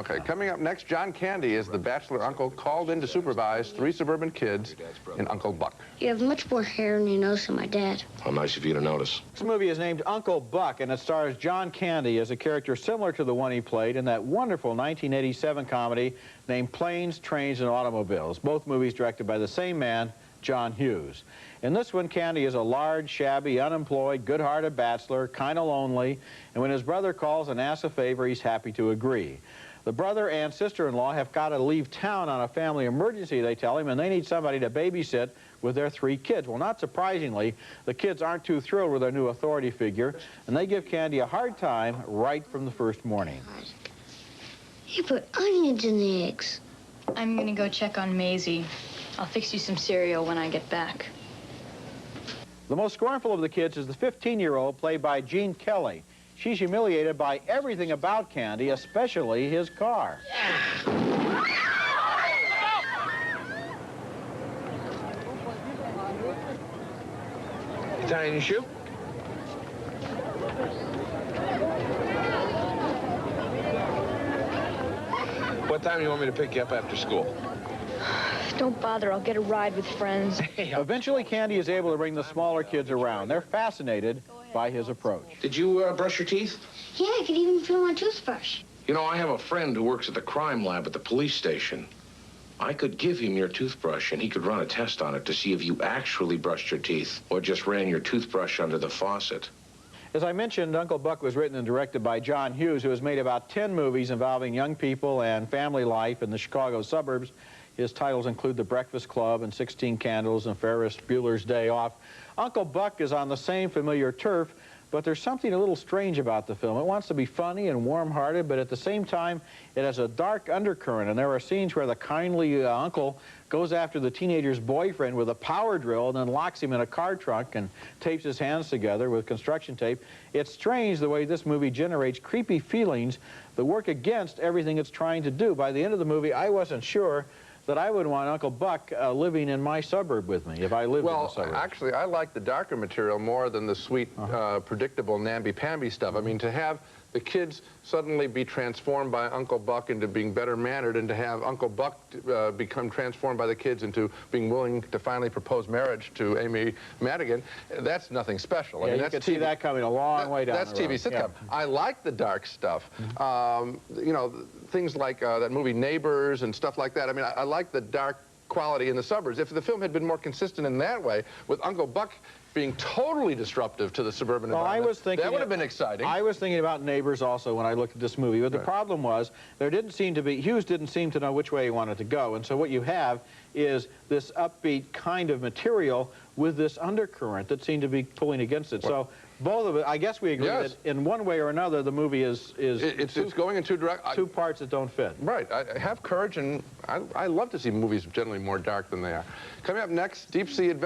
Okay, coming up next, John Candy is the bachelor uncle called in to supervise 3 suburban kids in Uncle Buck. You have much more hair than you nose than my dad. How nice of you to notice. This movie is named Uncle Buck, and it stars John Candy as a character similar to the one he played in that wonderful 1987 comedy named Planes, Trains, and Automobiles. Both movies directed by the same man, John Hughes. In this one, Candy is a large, shabby, unemployed, good-hearted bachelor, kind of lonely, and when his brother calls and asks a favor, he's happy to agree. The brother and sister-in-law have got to leave town on a family emergency, they tell him, and they need somebody to babysit with their 3 kids. Well, not surprisingly, the kids aren't too thrilled with their new authority figure, and they give Candy a hard time right from the first morning. You put onions in the eggs. I'm gonna go check on Maisie. I'll fix you some cereal when I get back. The most scornful of the kids is the 15-year-old played by Louisa Kelly. She's humiliated by everything about Candy, especially his car. Tying your shoe? What time do you want me to pick you up after school? Don't bother, I'll get a ride with friends. Eventually, Candy is able to bring the smaller kids around. They're fascinated by his approach. Did you brush your teeth? Yeah, I could even feel my toothbrush. You know, I have a friend who works at the crime lab at the police station. I could give him your toothbrush, and he could run a test on it to see if you actually brushed your teeth or just ran your toothbrush under the faucet. As I mentioned, Uncle Buck was written and directed by John Hughes, who has made about 10 movies involving young people and family life in the Chicago suburbs. His titles include The Breakfast Club and 16 Candles and Ferris Bueller's Day Off. Uncle Buck is on the same familiar turf, but there's something a little strange about the film. It wants to be funny and warm-hearted, but at the same time, it has a dark undercurrent, and there are scenes where the kindly uncle goes after the teenager's boyfriend with a power drill and then locks him in a car trunk and tapes his hands together with construction tape. It's strange the way this movie generates creepy feelings that work against everything it's trying to do. By the end of the movie, I wasn't sure that I would want Uncle Buck living in my suburb with me if I lived in the suburbs. Well, actually, I like the darker material more than the sweet, predictable namby-pamby stuff. I mean, to have the kids suddenly be transformed by Uncle Buck into being better mannered, and to have Uncle Buck become transformed by the kids into being willing to finally propose marriage to Amy Madigan, that's nothing special. Yeah, I mean, you that's could see that coming a long way down That's the road. TV sitcom. Yeah. I like the dark stuff. You know, things like that movie Neighbors and stuff like that. I mean, I like the dark quality in the suburbs. If the film had been more consistent in that way, with Uncle Buck being totally disruptive to the suburban environment, I was thinking that would have been exciting. I was thinking about Neighbors also when I looked at this movie, but the problem was there didn't seem to be, Hughes didn't seem to know which way he wanted to go, and so what you have is this upbeat kind of material with this undercurrent that seemed to be pulling against it. So both of it, I guess we agree that in one way or another the movie is it's going in two parts that don't fit. Right. I have courage, and I love to see movies generally more dark than they are. Coming up next, Deep Sea Adventure.